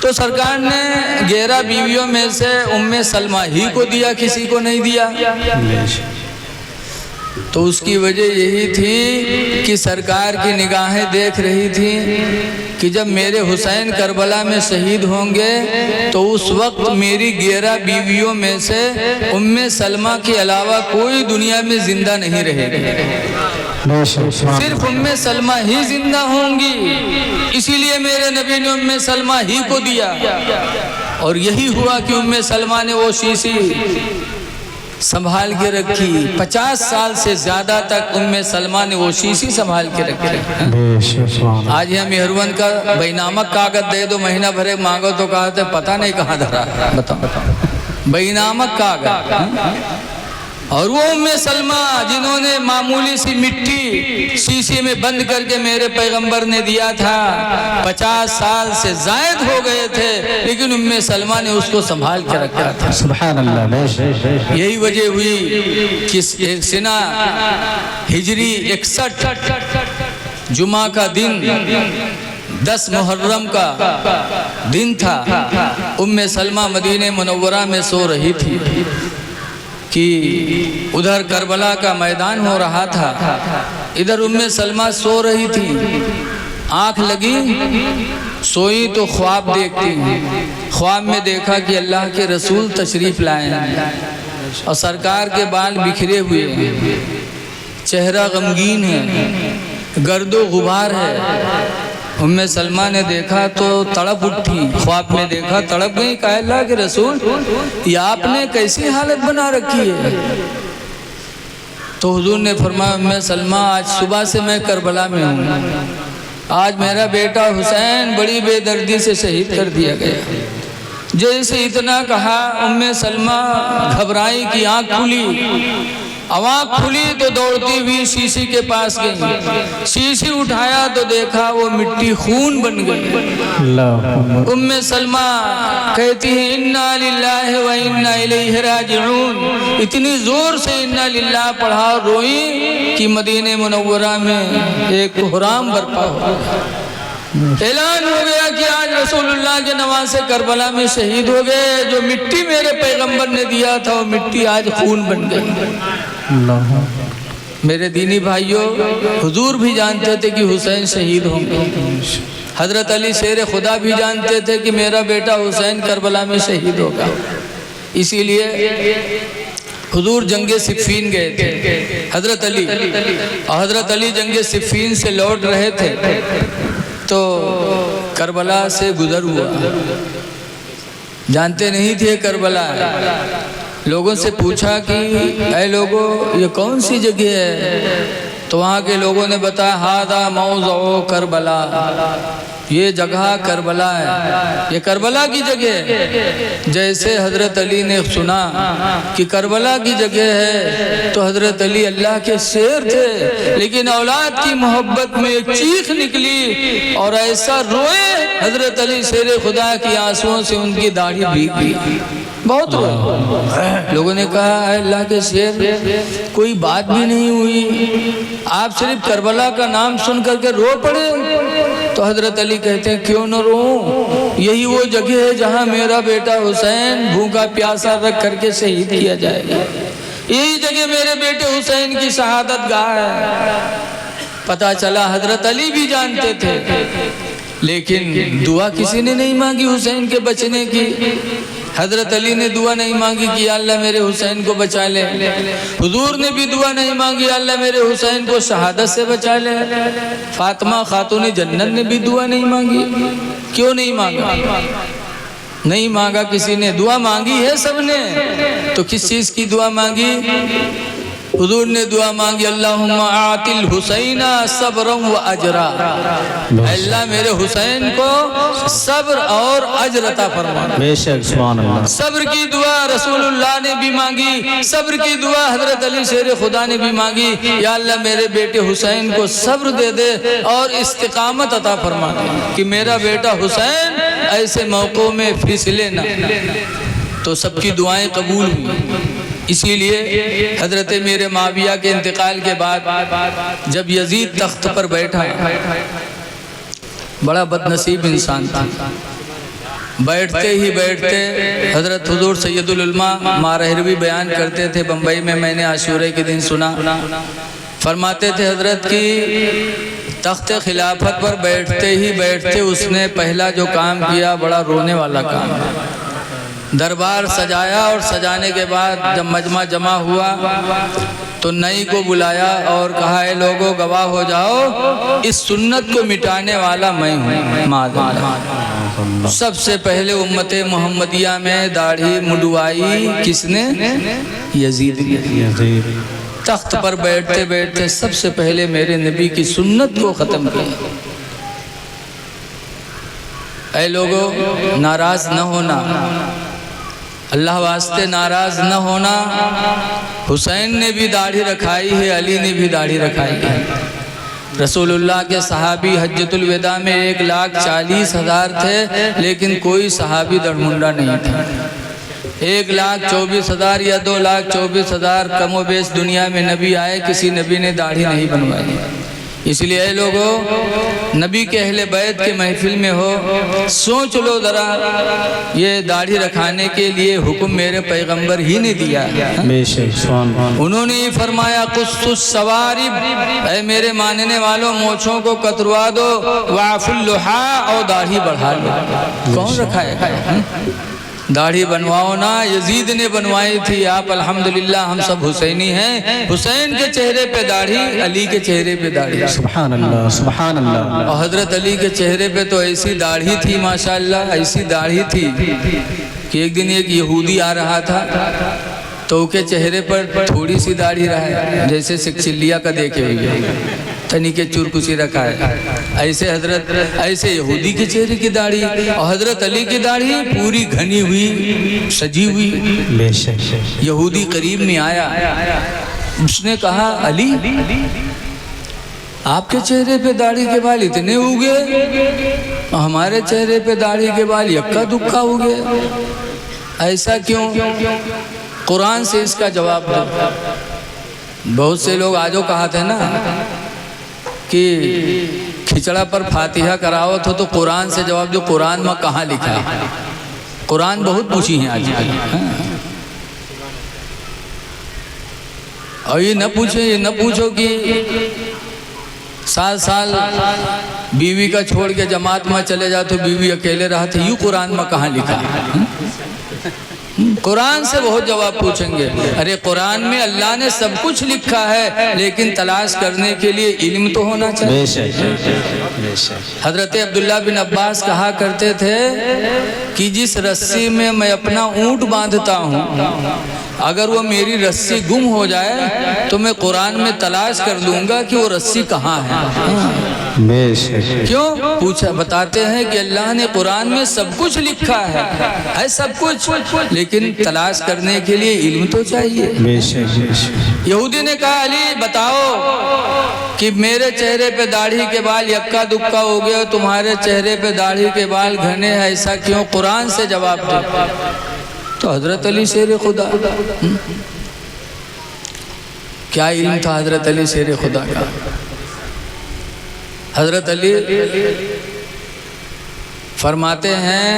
تو سرکار نے 11 بیویوں میں سے سلمہ ہی کو دیا، کسی کو نہیں دیا۔ تو اس کی وجہ یہی تھی کہ سرکار کی نگاہیں دیکھ رہی تھی کہ جب میرے حسین کربلا میں شہید ہوں گے تو اس وقت میری 11 بیویوں میں سے سلمہ کے علاوہ کوئی دنیا میں زندہ نہیں رہے گی، صرف سلمہ ہی زندہ ہوں گی، اسی لیے میرے نبی نے سلمہ ہی کو دیا۔ اور یہی ہوا کہ سلمہ نے وہ شیشی سنبھال کے رکھی، 50 سال سے زیادہ تک سلمہ نے وہ شیشی سنبھال کے رکھی۔ آج یہ مہرون کا بینامک کاغذ دے دو، مہینہ بھرے مانگو تو کہتے پتہ نہیں کہاں دھرا، بتاؤ بینامک کاغذ۔ اور وہ سلمہ جنہوں نے معمولی سی مٹی شیشے میں بند کر کے میرے پیغمبر نے دیا تھا، 50 سال سے زائد ہو گئے تھے، لیکن سلمہ نے اس کو سنبھال کے رکھا تھا۔ سبحان اللہ۔ یہی وجہ ہوئی کہ سنہ ہجری 61 جمعہ کا دن 10 محرم کا دن تھا، سلمہ مدینہ منورہ میں سو رہی تھی کہ ادھر کربلا کا میدان ہو رہا تھا، ادھر سلمہ سو رہی تھی، آنکھ لگی سوئی تو خواب دیکھتی، خواب میں دیکھا کہ اللہ کے رسول تشریف لائے ہیں اور سرکار کے بال بکھرے ہوئے ہیں، چہرہ غمگین ہے، گرد و غبار ہے۔ سلمہ نے دیکھا تو تڑپ اٹھی، خواب میں دیکھا تڑپ گئی، کہا اللہ کے رسول یہ آپ نے کیسی حالت بنا رکھی ہے؟ تو حضور نے فرمایا سلمہ آج صبح سے میں کربلا میں ہوں، آج میرا بیٹا حسین بڑی بے دردی سے شہید کر دیا گیا۔ جیسے اتنا کہا سلمہ گھبرائی کی آنکھ کھلی، آنکھ کھلی تو دوڑتی ہوئی شیشی کے پاس گئی، شیشی اٹھایا تو دیکھا وہ مٹی خون بن گئی۔ سلمہ کہتی ہے انا للہ و انا الیہ راجعون، اتنی زور سے انا للہ پڑھا روئی کہ مدینہ منورہ میں ایک کہرام برپا ہوا، اعلان ہو گیا کہ آج رسول اللہ کے نواسے کربلا میں شہید ہو گئے، جو مٹی میرے پیغمبر نے دیا تھا وہ مٹی آج خون بن گئی۔ میرے دینی بھائیوں، حضور بھی جانتے تھے کہ حسین شہید ہوں گے، حضرت علی شیر خدا بھی جانتے تھے کہ میرا بیٹا حسین کربلا میں شہید ہوگا، اسی لیے حضور جنگ صفین گئے تھے، حضرت علی جنگ صفین سے لوٹ رہے تھے تو کربلا سے گزر ہوا، جانتے نہیں تھے کربلا ہے، لوگوں سے پوچھا کہ اے لوگوں یہ کون سی جگہ ہے؟ تو وہاں کے لوگوں نے بتایا ہذا موضع کربلا، یہ جگہ کربلا ہے، یہ کربلا کی جگہ ہے۔ جیسے حضرت علی نے سنا کہ کربلا کی جگہ ہے تو حضرت علی اللہ کے شیر تھے، لیکن اولاد کی محبت میں ایک چیخ نکلی اور ایسا روئے حضرت علی شیر خدا کی آنسوؤں سے ان کی داڑھی بھیگ گئی، بہت روئے۔ لوگوں نے کہا اے اللہ کے شیر کوئی بات بھی نہیں ہوئی، آپ صرف کربلا کا نام سن کر کے رو پڑے؟ تو حضرت علی کہتے ہیں کیوں نہ روؤں، یہی وہ جگہ ہے جہاں میرا بیٹا حسین بھوکا پیاسا رکھ کر کے شہید کیا جائے گا، یہی جگہ میرے بیٹے حسین کی شہادت گاہ ہے۔ پتہ چلا حضرت علی بھی جانتے تھے، لیکن دعا کسی نے نہیں مانگی حسین کے بچنے کی۔ حضرت علی نے دعا نہیں مانگی کہ یا اللہ میرے حسین کو بچا لے، حضور نے بھی دعا نہیں مانگی یا اللہ میرے حسین کو شہادت سے بچا لے، فاطمہ خاتون جنت نے بھی دعا نہیں مانگی۔ کیوں نہیں مانگا؟ نہیں مانگا کسی نے، دعا مانگی ہے سب نے، تو کس چیز کی دعا مانگی؟ حضور نے دعا مانگی اللہم آت الحسین صبرا و اجرا، اللہ میرے حسین کو صبر اور اجر عطا فرما۔ بے شک سبحان اللہ۔ صبر کی دعا رسول اللہ نے بھی مانگی، صبر کی دعا حضرت علی شیر خدا نے بھی مانگی، یا اللہ میرے بیٹے حسین کو صبر دے دے اور استقامت عطا فرما کہ میرا بیٹا حسین ایسے موقعوں میں پھسلے نہ۔ تو سب کی دعائیں قبول ہوئی۔ اسی لیے حضرت میرے معاویہ کے انتقال کے بعد جب یزید تخت پر بیٹھا، بڑا بد نصیب انسان تھا، بیٹھتے ہی بیٹھتے حضرت حضور سید العلماء مارہروی بیان کرتے تھے، بمبئی میں نے عاشورے کے دن سنا، فرماتے تھے حضرت کی تخت خلافت پر بیٹھتے ہی بیٹھتے اس نے پہلا جو کام کیا بڑا رونے والا کام ہے۔ دربار سجایا اور سجانے کے بعد جب مجمع جمع ہوا تو نئی کو بلایا اور کہا اے لوگوں گواہ ہو جاؤ اس سنت کو مٹانے والا میں ہوں معاذ۔ سب سے پہلے امت محمدیہ میں داڑھی مڈوائی کس نے؟ یزید نے۔ تخت پر بیٹھتے بیٹھتے سب سے پہلے میرے نبی کی سنت کو ختم کیا۔ اے لوگوں ناراض نہ ہونا، اللہ واسطے ناراض نہ ہونا۔ حسین نے بھی داڑھی رکھائی ہے، علی نے بھی داڑھی رکھائی ہے۔ رسول اللہ کے صحابی حجۃ الوداع میں 1,40,000 تھے، لیکن کوئی صحابی دڑمنڈا نہیں تھا۔ 1,24,000 یا 2,24,000 کم و بیش دنیا میں نبی آئے، کسی نبی نے داڑھی نہیں بنوائی۔ اس لیے اے لوگوں نبی کے اہل بیت کے محفل میں ہو، سوچ لو ذرا، یہ داڑھی رکھانے کے لیے حکم میرے پیغمبر ہی نے دیا۔ انہوں نے ہی فرمایا قص الشوارب، اے میرے ماننے والوں مونچھوں کو کتروا دو، واعفوا اللحى، اور داڑھی بڑھا لو۔ کون رکھائے گا؟ داڑھی بنواؤ نا، یزید نے بنوائی تھی۔ آپ الحمدللہ ہم سب حسینی ہیں، حسین کے چہرے پہ داڑھی، علی کے چہرے پہ داڑھی۔ سبحان اللہ سبحان اللہ۔ اور حضرت علی کے چہرے پہ تو ایسی داڑھی تھی ماشاءاللہ، ایسی داڑھی تھی کہ ایک دن ایک یہودی آ رہا تھا تو کے چہرے پر تھوڑی سی داڑھی رہا ہے، جیسے سکچلیا کا دیکھے ہوئے تنی کے چورکسی رکھا ہے، ایسے یہودی کے چہرے کی داڑھی، اور حضرت علی کی داڑھی پوری گھنی ہوئی سجی ہوئی۔ یہودی قریب میں آیا، اس نے کہا علی آپ کے چہرے پہ داڑھی کے بال اتنے ہوگے، ہمارے چہرے پہ داڑھی کے بال یکا دکا ہوگے، ایسا کیوں؟ قرآن سے اس کا جواب دو۔ بہت سے لوگ آجو کہتے ہیں نا کہ کھچڑا پر فاتحہ کراوت ہو تو قرآن سے جواب دو، قرآن میں کہاں لکھا ہے؟ قرآن بہت پوچھی ہیں آج کل، اور یہ نہ پوچھو کہ 7 سال بیوی کا چھوڑ کے جماعت میں چلے جاتے، بیوی اکیلے رہا تھے، یوں قرآن میں کہاں لکھا ہے؟ قرآن سے بہت جواب پوچھیں گے۔ ارے قرآن میں اللہ نے سب کچھ لکھا ہے، لیکن تلاش کرنے کے لیے علم تو ہونا چاہیے۔ حضرت عبداللہ بن عباس کہا کرتے تھے کہ جس رسی میں میں اپنا اونٹ باندھتا ہوں، اگر وہ میری رسی گم ہو جائے تو میں قرآن میں تلاش کر لوں گا کہ وہ رسی کہاں ہے۔ کیوں پوچھا؟ بتاتے ہیں کہ اللہ نے قرآن میں سب کچھ لکھا ہے سب کچھ، لیکن تلاش کرنے کے لیے علم تو چاہیے۔ یہودی نے کہا علی بتاؤ کہ میرے چہرے پہ داڑھی کے بال یکا دکا ہو گئے، تمہارے چہرے پہ داڑھی کے بال گھنے ہیں، ایسا کیوں؟ قرآن سے جواب دو۔ تو حضرت علی شیر خدا، کیا علم تھا حضرت علی شیر خدا کا؟ حضرت علی فرماتے ہیں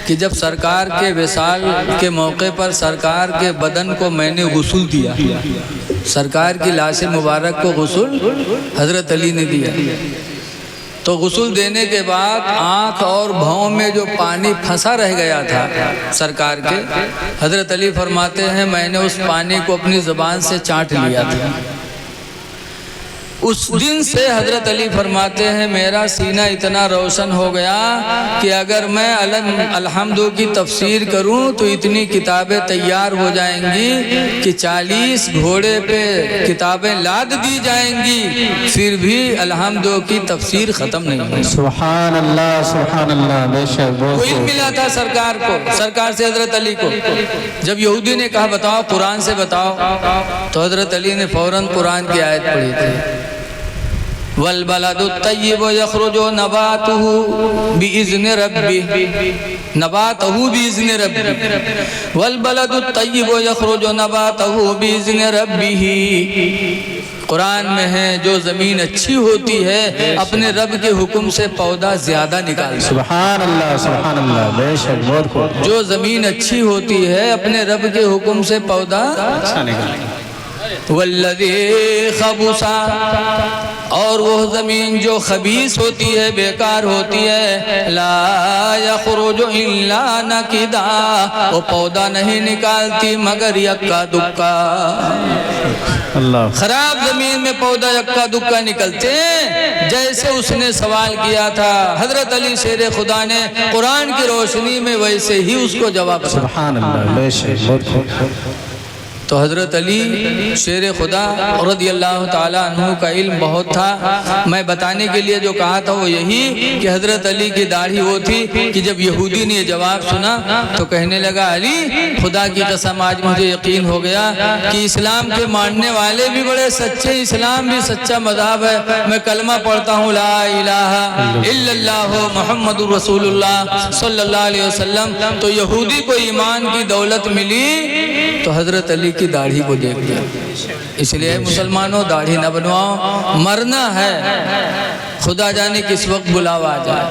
کہ جب سرکار کے وصال کے موقع پر سرکار کے بدن کو میں نے غسل دیا، سرکار کی لاش مبارک کو غسل حضرت علی نے دیا، تو غسل دینے کے بعد آنکھ اور بھاؤں میں جو پانی پھنسا رہ گیا تھا سرکار کے، حضرت علی فرماتے ہیں میں نے اس پانی کو اپنی زبان سے چاٹ لیا تھا۔ اس دن سے حضرت علی فرماتے ہیں میرا سینہ اتنا روشن ہو گیا کہ اگر میں الحمد کی تفسیر کروں تو اتنی کتابیں تیار ہو جائیں گی کہ 40 گھوڑے پہ کتابیں لاد دی جائیں گی، پھر بھی الحمد کی تفسیر ختم نہیں ہوئی۔ سبحان اللہ سبحان اللہ، بے شک وہ علم ملا تھا سرکار کو، سرکار سے حضرت علی کو۔ جب یہودی نے کہا بتاؤ قرآن سے بتاؤ، تو حضرت علی نے فوراً قرآن کی آیت پڑھی تھی، والبلد الطیب یخرج نباتہ بإذن ربہ، نباتہ بإذن ربہ، والبلد الطیب یخرج نباتہ بإذن ربہ۔ قرآن میں ہے جو زمین اچھی ہوتی ہے اپنے رب کے حکم سے پودا زیادہ نکالتا ہے۔ سبحان اللہ بے شک بہت خوب جو زمین اچھی ہوتی ہے اپنے رب کے حکم سے پودا اچھا نکالتا ہے۔ والذی خبثا، اور وہ زمین جو خبیث ہوتی ہے بیکار ہوتی ہے، لا یخرج الا نکدا، وہ پودا نہیں نکالتی مگر یکا دکا۔ اللہ خراب زمین میں پودا یکا دکا نکلتے ہیں، جیسے اس نے سوال کیا تھا حضرت علی شیر خدا نے قرآن کی روشنی میں، ویسے ہی اس کو جواب دیا۔ سبحان اللہ بے شک بہت خوب۔ تو حضرت علی شیر خدا رضی اللہ تعالیٰ عنہ کا علم بہت تھا۔ میں بتانے کے لیے جو کہا تھا وہ یہی کہ حضرت علی کی داڑھی وہ تھی کہ جب یہودی نے یہ جواب سنا تو کہنے لگا علی خدا کی قسم آج مجھے یقین ہو گیا کہ اسلام کے ماننے والے بھی بڑے سچے، اسلام بھی سچا مذہب ہے۔ میں کلمہ پڑھتا ہوں لا الہ الا اللہ محمد رسول اللہ صلی اللہ علیہ وسلم، تو یہودی کو ایمان کی دولت ملی تو حضرت علی کی داڑھی کو دیکھ لیا۔ اس لیے مسلمانوں داڑھی نہ بنواؤ، مرنا ہے، خدا جانے کس وقت بلاوا آ جائے۔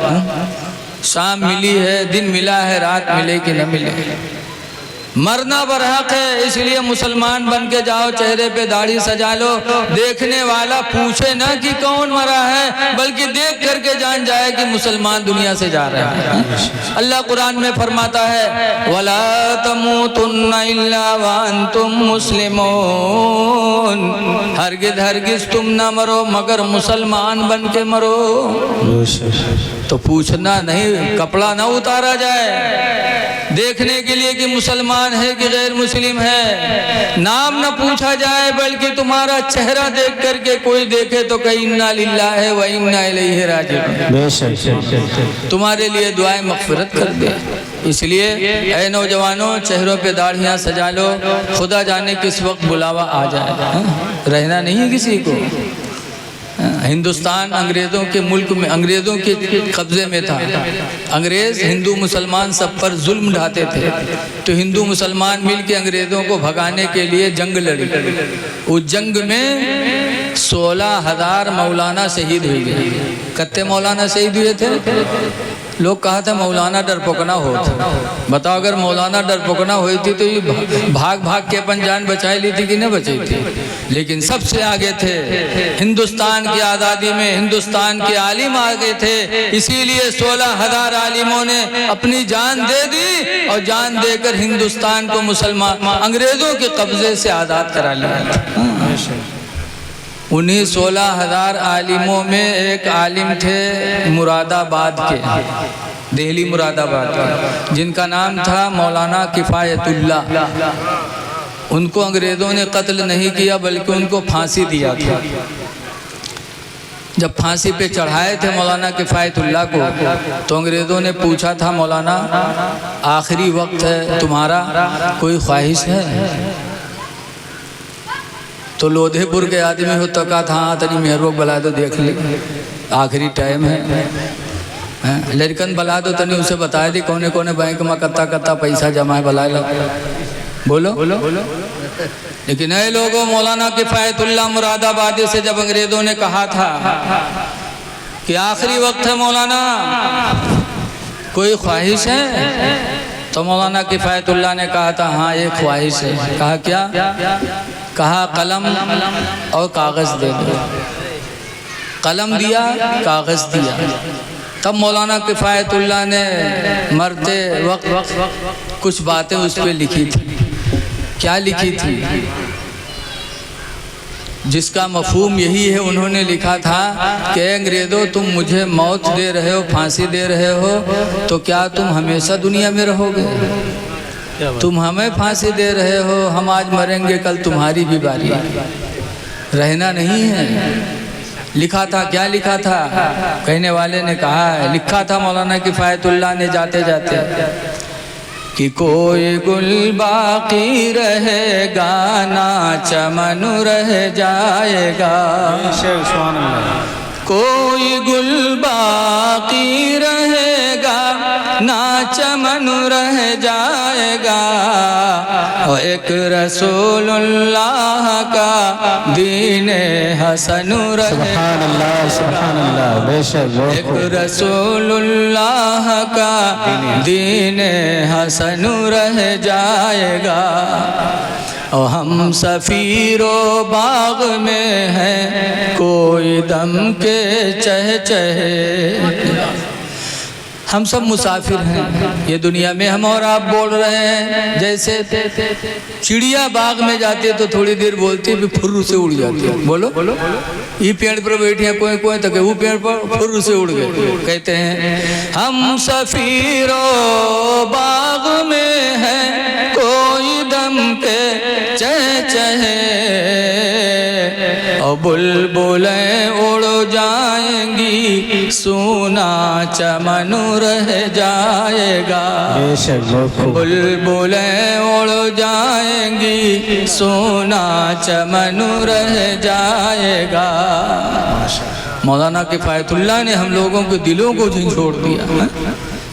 شام ملی ہے، دن ملا ہے، رات ملے کہ نہ ملے، مرنا برحق ہے۔ اس لیے مسلمان بن کے جاؤ، چہرے پہ داڑھی سجا لو، دیکھنے والا پوچھے نہ کہ کون مرا ہے، بلکہ دیکھ کر کے جان جائے کہ مسلمان دنیا سے جا رہا ہے۔ اللہ قرآن میں فرماتا ہے وَلَا تَمُوتُنَّ إِلَّا وَأَنْتُمْ مُسْلِمُونَ، ہرگز تم نہ مرو مگر مسلمان بن کے مرو۔ تو پوچھنا نہیں، کپڑا نہ اتارا جائے دیکھنے کے لیے کہ مسلمان ہے کہ غیر مسلم ہے، نام نہ پوچھا جائے بلکہ تمہارا چہرہ دیکھ کر کے کوئی دیکھے تو کہیں انا للہ و انا الیہ راجعون، بے شک تمہارے لیے دعائیں مغفرت کر دے۔ اس لیے اے نوجوانوں چہروں پہ داڑھیاں سجا لو، خدا جانے کس وقت بلاوا آ جائے، رہنا نہیں ہے کسی کو۔ ہندوستان انگریزوں کے ملک میں، انگریزوں کے قبضے میں تھا، انگریز ہندو مسلمان سب پر ظلم ڈھاتے تھے، تو ہندو مسلمان مل کے انگریزوں کو بھگانے کے لیے جنگ لڑی۔ اس جنگ میں 16,000 مولانا شہید ہوئے۔ کتے مولانا شہید ہوئے تھے؟ لوگ کہا تھا مولانا ڈرپوکنا ہوتا، بتاؤ اگر مولانا ڈرپوکنا ہوئی تھی تو یہ بھاگ کے اپن جان بچائی لی تھی کہ نہیں بچائی تھی؟ لیکن سب سے آگے تھے، ہندوستان کی آزادی میں ہندوستان کے عالم آگے تھے، اسی لیے 16,000 عالموں نے اپنی جان دے دی اور جان دے کر ہندوستان کو مسلمان انگریزوں کے قبضے سے آزاد کرا لیا۔ انہی 16,000 عالموں میں ایک عالم تھے مراد آباد کے، دہلی مراد آباد کے، جن کا نام تھا مولانا کفایت اللہ۔ ان کو انگریزوں نے قتل نہیں کیا بلکہ ان کو پھانسی دیا تھا۔ جب پھانسی پہ چڑھائے تھے مولانا کفایت اللہ کو تو انگریزوں نے پوچھا تھا مولانا آخری وقت ہے تمہارا، کوئی خواہش ہے؟ تو لودھے پور کے آدمی ہو تو کہا تھا ہاں تنی مہرو بلا دو دیکھ لے، آخری ٹائم ہے۔ لڑکن بلا دو تنی اسے بتایا دی کونے کونے بینک میں کتا پیسہ جمع ہے بلا لو، بولو۔ لیکن اے لوگوں مولانا کفایت اللہ مراد آبادی سے جب انگریزوں نے کہا تھا کہ آخری وقت ہے مولانا کوئی خواہش ہے، تو مولانا کفایت اللہ نے کہا تھا ہاں ایک خواہش ہے۔ کہا کیا؟ کہا قلم اور کاغذ دے دو۔ قلم دیا، کاغذ دیا۔ تب مولانا کفایت اللہ نے مرتے وقت کچھ باتیں اس پہ لکھی تھی۔ کیا لکھی تھی؟ جس کا مفہوم یہی ہے، انہوں نے لکھا تھا کہ اے انگریزوں تم مجھے موت دے رہے ہو، پھانسی دے رہے ہو، تو کیا تم ہمیشہ دنیا میں رہو گے؟ تم ہمیں پھانسی دے رہے ہو، ہم آج مریں گے کل تمہاری بھی باری، رہنا نہیں ہے۔ لکھا تھا، کیا لکھا تھا؟ کہنے والے نے کہا ہے، لکھا تھا مولانا کفایت اللہ نے جاتے جاتے کہ کوئی گل باقی رہے گا نہ چمن رہ جائے گا، کوئی گل باقی رہے گا نہ چمن رہ جائے گا، اور ایک رسول اللہ کا دین حسن رہ سبحان اللہ بے شک ایک رسول اللہ کا دین حسن رہ جائے گا، اور ہم سفیر و باغ میں ہیں کوئی دم کے چہچہے۔ ہم سب مسافر ہیں یہ دنیا میں، ہم اور آپ بول رہے ہیں جیسے چڑیا باغ میں جاتی ہے تو تھوڑی دیر بولتی ہے پھر پھر سے اڑ جاتی ہے، بولو یہ پیڑ پر بیٹھی ہیں کوئی تک وہ پیڑ پر پھر سے اڑ گئے۔ کہتے ہیں ہم سفیر و باغ میں ہیں کوئی دم کے چہچہے، اور بلبلیں اڑ جائیں گی سونا چمن رہ جائے گا، بے شک بلبلیں اڑ جائیں گی سونا چمن رہ جائے گا۔ مولانا کفایت اللہ نے ہم لوگوں کے دلوں کو جھنجھوڑ دیا،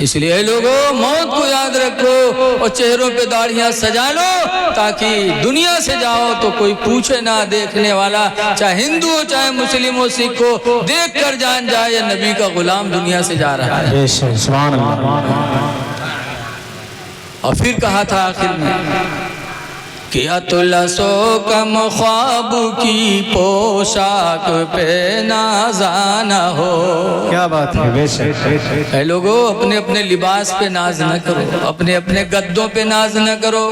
اس لیے اے لوگوں موت کو یاد رکھو اور چہروں پہ داڑھیاں سجا لو تاکہ دنیا سے جاؤ تو کوئی پوچھے نہ، دیکھنے والا چاہے ہندو ہو چاہے مسلم ہو سکھ ہو، دیکھ کر جان جائے یہ نبی کا غلام دنیا سے جا رہا ہے۔ بے شک سبحان اللہ۔ اور پھر کہا تھا آخر میں کہ اطلسو کم خواب کی پوشاک پہ نازا نہ ہو۔ کیا بات ہے، بے شک اے لوگوں اپنے اپنے لباس پہ ناز نہ کرو، اپنے اپنے گدوں پہ ناز نہ کرو۔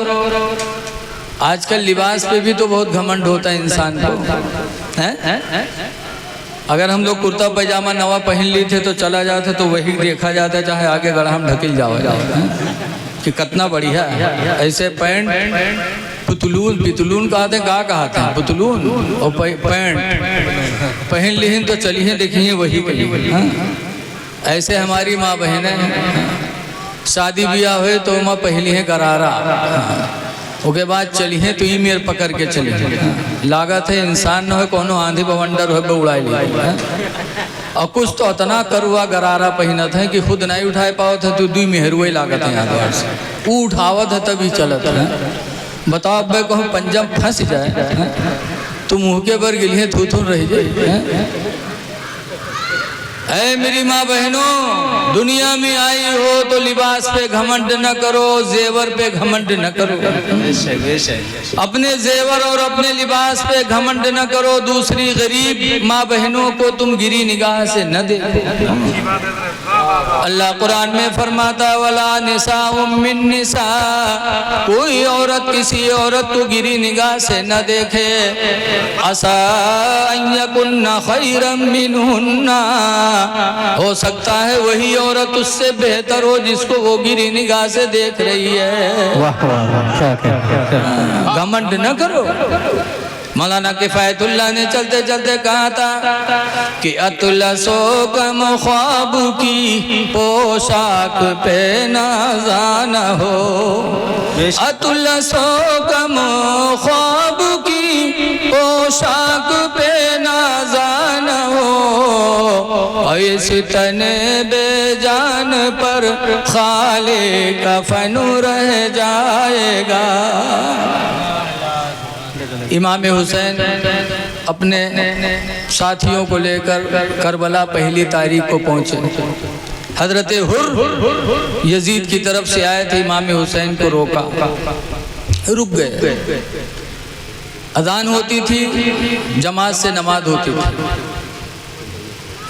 آج کل لباس پہ بھی تو بہت گھمنڈ ہوتا ہے انسان کو۔ اگر ہم لوگ کرتا پائجامہ نوا پہن لی تھے تو چلا جاتے تو وہی دیکھا جاتا چاہے آگے گڑھا ہم ڈھکل جاؤ کہ کتنا بڑھیا ہے۔ ایسے پینٹ پتلون کہتے ہیں، کہتے ہیں پتلون اور پینٹ پہن لیہن تو چلیے دیکھیں وہی ایسے ہماری ماں بہنیں شادی بیاہ ہوئے تو ماں پہلی ہیں گرارہ، اس کے بعد چلی ہیں تو ہی میر پکڑ کے چلی لاگت ہے انسان نہ ہوئے کونو آندھی بونڈر ہوئے اڑائی لی، اور کچھ تو اتنا کروا گرارہ پہنت ہے کہ خود نہیں اٹھائے پاؤ تھے تو دوئی مہروئی لاگت ہیں آدھوار سے، وہ اٹھاوت ہے تبھی چلت ہے۔ بتاؤ ابے کو ہم پنجم پھنس جائے تو منہ کے بر گلیے تھو رہ جائے۔ اے میری ماں بہنوں دنیا میں آئی ہو تو لباس پہ گھمنڈ نہ کرو، زیور پہ گھمنڈ نہ کرو، اپنے زیور اور اپنے لباس پہ گھمنڈ نہ کرو، دوسری غریب ماں بہنوں کو تم گری نگاہ سے نہ دیکھو۔ اللہ قرآن میں فرماتا وَلَا نِسَاءٌ مِّن نِسَاء، کوئی عورت کسی عورت کو گری نگاہ سے نہ دیکھے، عَسَىٰ أَن يَكُنَّ خَيْرًا مِّنْهُنَّ، ہو سکتا ہے وہی عورت اس سے بہتر ہو جس کو وہ گری نگاہ سے دیکھ رہی ہے۔ گھمنڈ نہ کرو۔ مولانا کفایت اللہ نے چلتے چلتے کہا تھا کہ اطلسو کم خواب کی پوشاک پہ نازا نہ ہو، اطلسو کم خواب کی پوشاک پہ نازا نہ ہو، اور اس تن بے جان پر خالق کفن رہ جائے گا۔ امام حسین اپنے ساتھیوں کو لے کر کربلا پہلی تاریخ کو پہنچے، حضرت حر یزید کی طرف سے آئے تھے، امام حسین کو روکا، رک گئے، اذان ہوتی تھی، جماعت سے نماز ہوتی تھی،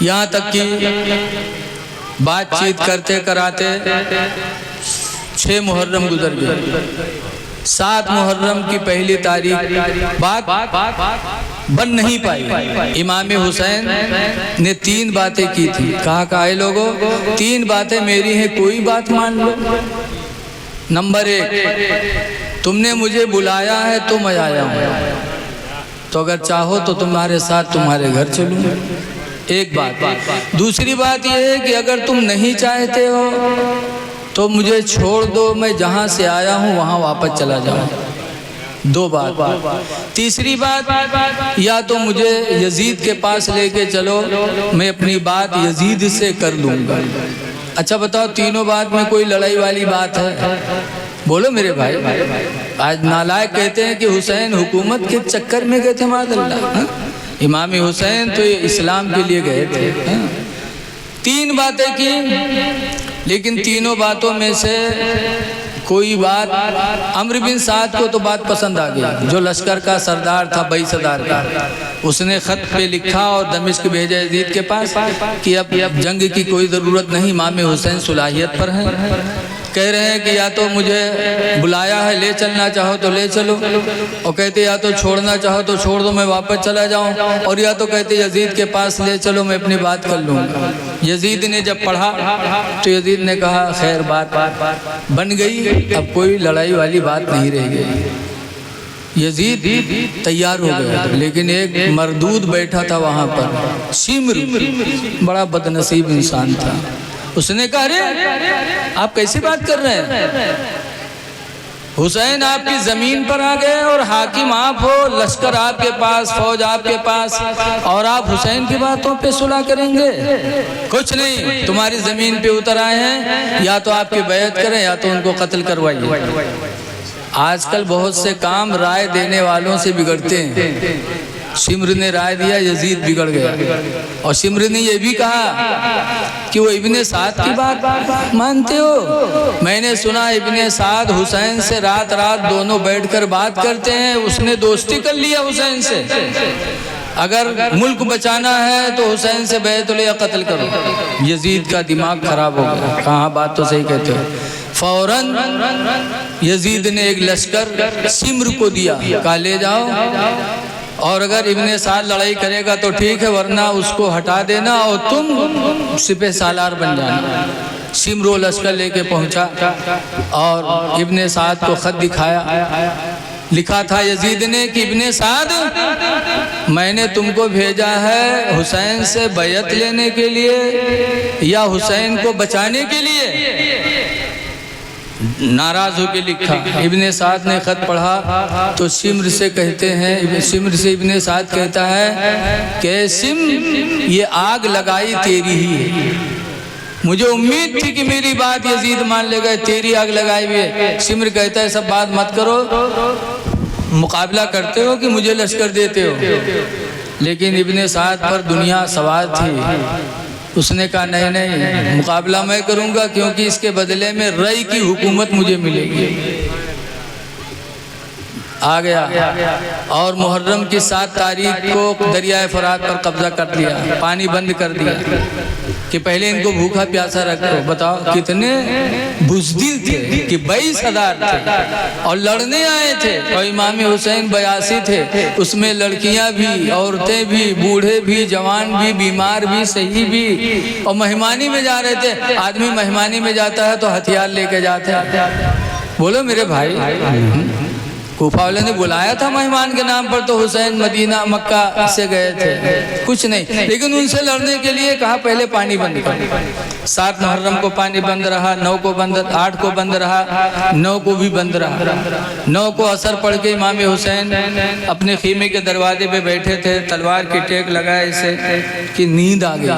یہاں تک کہ بات چیت کرتے کراتے 6 محرم گزر گئے، 7 محرم کی پہلی تاریخ بات بن نہیں پائی۔ امام حسین نے 3 باتیں کی تھی، کہا کہ اے لوگوں 3 باتیں میری ہیں، کوئی بات مان لو۔ نمبر 1، تم نے مجھے بلایا ہے تو میں آیا ہوں، تو اگر چاہو تو تمہارے ساتھ تمہارے گھر چلوں، ایک بات۔ دوسری بات یہ ہے کہ اگر تم نہیں چاہتے ہو تو مجھے چھوڑ دو، میں جہاں سے آیا ہوں وہاں واپس چلا جاؤں، 2 بات۔ تیسری بات، یا تو مجھے یزید کے پاس لے کے چلو، میں اپنی بات یزید سے کر لوں گا، اچھا بتاؤ تینوں بات میں کوئی لڑائی والی بات ہے؟ بولو میرے بھائی۔ آج نالائق کہتے ہیں کہ حسین حکومت کے چکر میں گئے تھے معاذ اللہ۔ امام حسین تو اسلام کے لیے گئے تھے، 3 باتیں کی، لیکن تینوں باتوں میں سے کوئی بات عمرو بن سعد کو تو بات پسند آ گئی، جو لشکر کا سردار تھا، بئی سردار کا۔ اس نے خط پہ لکھا اور دمشق بھیجا یزید کے پاس کہ اب جنگ کی کوئی ضرورت نہیں، امام حسین صلاحیت پر ہیں، کہہ رہے ہیں کہ یا تو مجھے بلایا ہے، لے چلنا چاہو تو لے چلو، اور کہتے یا تو چھوڑنا چاہو تو چھوڑ دو، میں واپس چلا جاؤں، اور یا تو کہتے یزید کے پاس لے چلو، میں اپنی بات کر لوں گا۔ یزید نے جب پڑھا تو یزید نے کہا خیر بات بن گئی، اب کوئی لڑائی والی بات نہیں رہ گئی۔ یزید تیار ہو گیا، لیکن ایک مردود بیٹھا تھا وہاں پر، شمر، بڑا بدنصیب انسان تھا۔ اس نے کہا ارے آپ کیسی بات کر رہے ہیں؟ حسین آپ کی زمین پر آ گئے اور حاکم آپ ہو، لشکر آپ کے پاس، فوج آپ کے پاس، اور آپ حسین کی باتوں پہ صلح کریں گے؟ کچھ نہیں، تمہاری زمین پہ اتر آئے ہیں، یا تو آپ کی بیعت کریں یا تو ان کو قتل کروائیے۔ آج کل بہت سے کام رائے دینے والوں سے بگڑتے ہیں۔ شمر نے رائے دیا، یزید بگڑ گیا، اور شمر نے یہ بھی کہا کہ وہ ابن سعد کی بات مانتے ہو؟ میں نے سنا ابن سعد حسین سے رات دونوں بیٹھ کر بات کرتے ہیں، اس نے دوستی کر لیا حسین سے، اگر ملک بچانا ہے تو حسین سے بیعت لو یا قتل کرو۔ یزید کا دماغ خراب ہو گیا، کہاں بات تو صحیح کہتے ہو۔ فوراً یزید نے ایک لشکر شمر کو دیا، کہا لے جاؤ، اور اگر ابن سعد لڑائی کرے گا تو ٹھیک ہے، ورنہ اس کو ہٹا دینا اور تم سپہ سالار بن جانا۔ شمر و لشکر لے کے پہنچا اور ابن سعد کو خط دکھایا، لکھا تھا یزید نے کہ ابن سعد میں نے تم کو بھیجا ہے حسین سے بیعت لینے کے لیے یا حسین کو بچانے کے لیے؟ ناراض ہو کے لکھا۔ ابن سعد نے خط پڑھا تو شمر سے کہتے ہیں، شمر سے ابن سعد کہتا ہے کہ شمر یہ آگ لگائی تیری ہی ہے، مجھے امید تھی کہ میری بات یزید مان لے گا، تیری آگ لگائی ہوئی ہے۔ شمر کہتا ہے سب بات مت کرو، مقابلہ کرتے ہو کہ مجھے لشکر دیتے ہو؟ لیکن ابن سعد پر دنیا سوار تھی، اس نے کہا نہیں، مقابلہ میں کروں گا، کیونکہ اس کے بدلے میں رئی کی حکومت مجھے ملے گی۔ آ گیا اور محرم کی 7 تاریخ کو دریائے فرات پر قبضہ کر لیا، پانی بند کر دیا کہ پہلے ان کو بھوکا پیاسا رکھو۔ بتاؤ کتنے بزدل تھے کہ 22,000 تھے اور لڑنے آئے تھے، اور امام حسین 82 تھے، اس میں لڑکیاں بھی، عورتیں بھی، بوڑھے بھی، جوان بھی، بیمار بھی، صحیح بھی، اور مہمانی میں جا رہے تھے۔ آدمی مہمانی میں جاتا ہے تو ہتھیار لے کے جاتے ہیں۔ بولو میرے بھائی، کوفہ والے نے بلایا تھا مہمان کے نام پر، تو حسین مدینہ مکہ سے گئے تھے، کچھ نہیں، لیکن ان سے لڑنے کے لیے کہا پہلے پانی بند کر۔ 7 محرم کو پانی بند رہا، 9 کو بند، 8 کو بند رہا، 9 کو بھی بند رہا۔ 9 کو عصر پڑھ کے امام حسین اپنے خیمے کے دروازے پہ بیٹھے تھے، تلوار کی ٹیک لگائے اسے کہ نیند آ گئی۔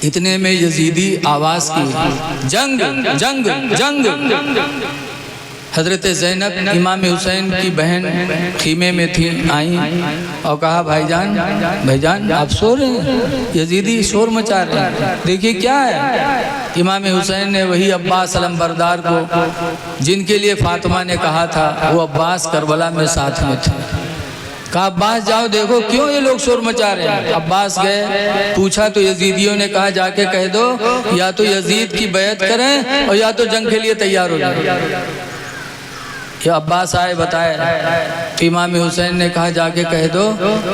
اتنے میں یزیدی آواز کی، جنگ جنگ جنگ۔ حضرت زینب امام حسین کی بہن خیمے میں تھی، آئیں اور کہا بھائی جان آپ سو رہے ہیں، یزیدی شور مچا رہے ہیں، دیکھیے کیا ہے۔ امام حسین نے وہی عباس علمبردار کو، جن کے لیے فاطمہ نے کہا تھا، وہ عباس کربلا میں ساتھ میں تھے، کہا عباس جاؤ دیکھو کیوں یہ لوگ شور مچا رہے ہیں۔ عباس گئے، پوچھا تو یزیدیوں نے کہا جا کے کہہ دو یا تو یزید کی بیعت کریں اور یا تو جنگ کے لیے تیار ہو جائیں۔ یہ عباس آئے بتائے تو امام حسین نے کہا جا کے کہہ دو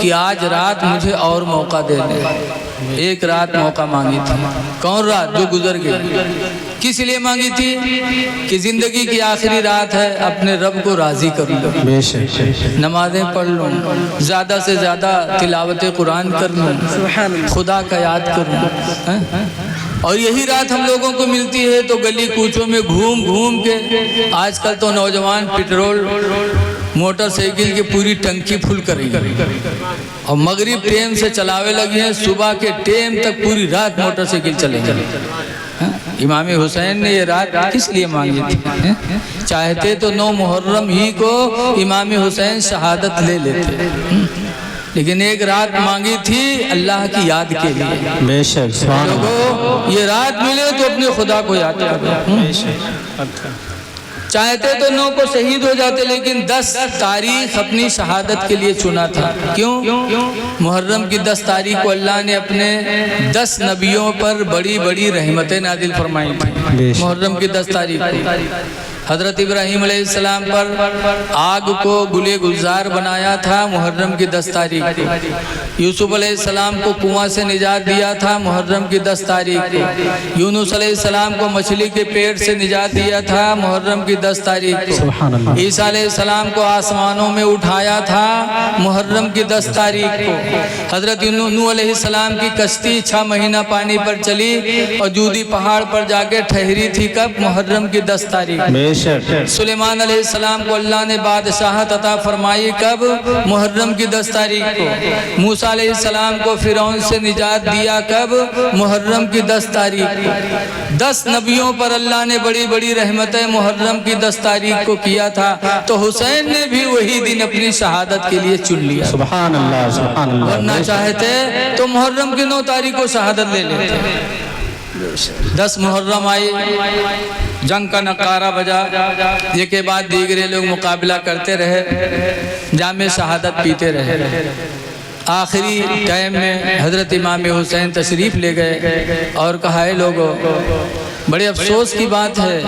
کہ آج رات مجھے اور موقع دے دیں۔ ایک رات موقع مانگی تھی، کون رات؟ جو گزر گئی۔ کس لیے مانگی تھی؟ کہ زندگی کی آخری رات ہے، اپنے رب کو راضی کر لوں، نمازیں پڑھ لوں، زیادہ سے زیادہ تلاوت قرآن کر لوں، خدا کا یاد کروں۔ اور یہی رات ہم لوگوں کو ملتی ہے تو گلی کوچوں میں گھوم گھوم کے، آج کل تو نوجوان پیٹرول موٹر سائیکل کی پوری ٹنکی پھل کریں گے اور مغرب ٹیم سے چلاوے لگے ہیں، صبح کے ٹیم تک پوری رات موٹر سائیکل چلیں گے۔ امام حسین نے یہ رات کس لیے مانگی تھی؟ چاہتے تو 9 محرم ہی کو امام حسین شہادت لے لیتے، لیکن ایک رات مانگی تھی اللہ کی یاد کے لیے۔ بے شک سبحان اللہ، لوگوں یہ رات ملے تو اپنے خدا کو یاد کرو۔ چاہتے تو 9 کو شہید ہو جاتے، لیکن 10 تاریخ اپنی شہادت کے لیے چنا تھا۔ کیوں؟ محرم کی 10 تاریخ کو اللہ نے اپنے 10 نبیوں پر بڑی بڑی رحمتیں نازل فرمائی تھیں۔ محرم کی 10 تاریخ کو حضرت ابراہیم علیہ السلام پر آگ کو گلے گلزار بنایا تھا محرم کی 10 تاریخ کو۔ یوسف علیہ السلام کو کنواں سے نجات دیا تھا محرم کی 10 تاریخ کو۔ یونس علیہ السلام کو مچھلی کے پیٹ سے نجات دیا تھا محرم کی 10 تاریخ کو۔ عیسیٰ علیہ السلام کو آسمانوں میں اٹھایا تھا محرم کی 10 تاریخ کو۔ حضرت نوح علیہ السلام کی کشتی 6 مہینہ پانی پر چلی اور جودی پہاڑ پر جا کے ٹھہری تھی کب؟ محرم کی 10 تاریخ۔ سلیمان علیہ السلام کو اللہ نے بادشاہت عطا فرمائی کب؟ محرم کی 10 تاریخ کو۔ موسیٰ علیہ السلام کو فرعون سے نجات دیا کب؟ محرم کی 10 تاریخ کو۔ 10 نبیوں پر اللہ نے بڑی بڑی رحمتیں محرم کی 10 تاریخ کو کیا تھا، تو حسین نے بھی وہی دن اپنی شہادت کے لیے چن لیا۔ سبحان اللہ سبحان اللہ، ورنہ چاہتے تو محرم کی 9 تاریخ کو شہادت لے لیتے۔ 10 محرم آئی، جنگ کا نقارہ بجا، ایک کے بعد دیگرے لوگ مقابلہ کرتے رہے، جام شہادت پیتے رہے۔ آخری ٹائم میں حضرت امام حسین تشریف لے گئے اور کہا ہے لوگوں، بڑے افسوس کی بات ہے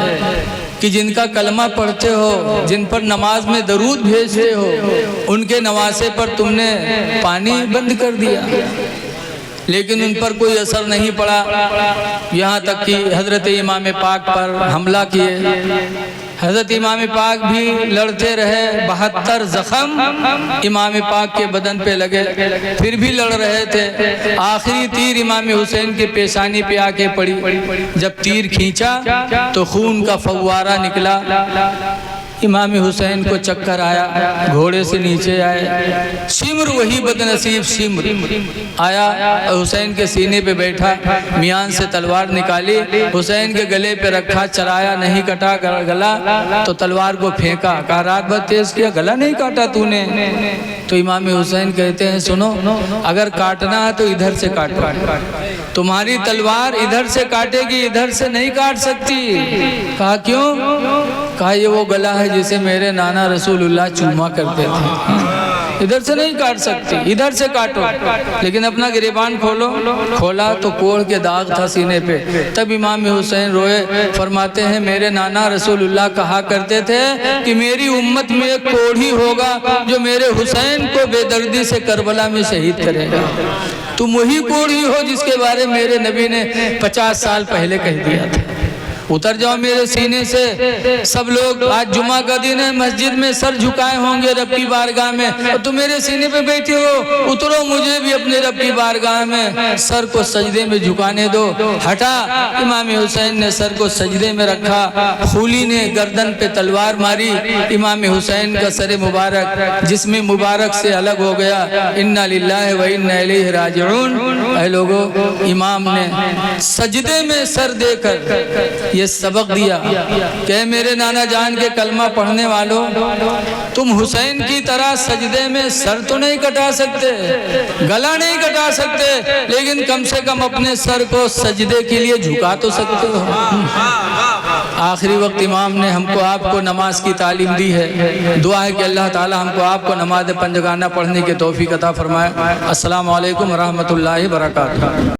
کہ جن کا کلمہ پڑھتے ہو، جن پر نماز میں درود بھیجتے ہو، ان کے نواسے پر تم نے پانی بند کر دیا، لیکن ان پر کوئی اثر نہیں پڑا، یہاں تک کہ حضرت امام پاک پر حملہ کیے۔ حضرت امام پاک بھی لڑتے رہے، 72 زخم امام پاک کے بدن پہ لگے، پھر بھی لڑ رہے تھے۔ آخری تیر امام حسین کے پیشانی پہ آ کے پڑی، جب تیر کھینچا تو خون کا فوارہ نکلا۔ امام حسین کو چکر آیا، گھوڑے سے نیچے آئے، شمر وہی بد نصیب شمر آیا، حسین کے سینے پہ بیٹھا، میان سے تلوار نکالی، حسین کے گلے پہ رکھا، چلایا، نہیں کٹا گلا تو تلوار کو پھینکا، کہا رات بھر تیز کیا، گلا نہیں کاٹا تو نے؟ تو امام حسین کہتے ہیں سنو، اگر کاٹنا ہے تو ادھر سے کاٹو، تمہاری تلوار ادھر سے کاٹے گی، ادھر سے نہیں کاٹ سکتی۔ کہا کیوں؟ کہا یہ وہ گلا ہے جسے میرے نانا رسول اللہ چوما کرتے تھے، ادھر سے نہیں کاٹ سکتی، ادھر سے کاٹو۔ لیکن اپنا گریبان کھولا تو کوڑ کے داغ تھا سینے پہ۔ تب امام حسین روئے، فرماتے ہیں میرے نانا رسول اللہ کہا کرتے تھے کہ میری امت میں ایک کوڑھی ہوگا جو میرے حسین کو بے دردی سے کربلا میں شہید کرے گا۔ تم وہی کوڑھی ہو جس کے بارے میرے نبی نے 50 سال پہلے کہہ دیا تھا۔ اتر جاؤ میرے سینے سے۔ سب لوگ آج جمعہ کا دن ہے، مسجد میں سر جھکائے ہوں گے رب کی بارگاہ میں، اور تم میرے سینے پہ بیٹھے ہو، اترو مجھے بھی اپنے رب کی بارگاہ میں سر کو سجدے میں جھکانے دو۔ ہٹا، امام حسین نے سر کو سجدے میں رکھا، خولی نے گردن پہ تلوار ماری، امام حسین کا سر مبارک جسم مبارک سے الگ ہو گیا۔ انا للہ و انا الیہ راجعون۔ اے لوگو، امام نے سجدے میں سر دے کر یہ سبق دیا کہ میرے نانا جان کے کلمہ پڑھنے والوں، تم حسین کی طرح سجدے میں سر تو نہیں کٹا سکتے، گلا نہیں کٹا سکتے، لیکن کم سے کم اپنے سر کو سجدے کے لیے جھکا تو سکتے ہو۔ آخری وقت امام نے ہم کو آپ کو نماز کی تعلیم دی ہے۔ دعا ہے کہ اللہ تعالی ہم کو آپ کو نماز پنجگانہ پڑھنے کی توفیق عطا فرمائے۔ السلام علیکم ورحمۃ اللہ وبرکاتہ۔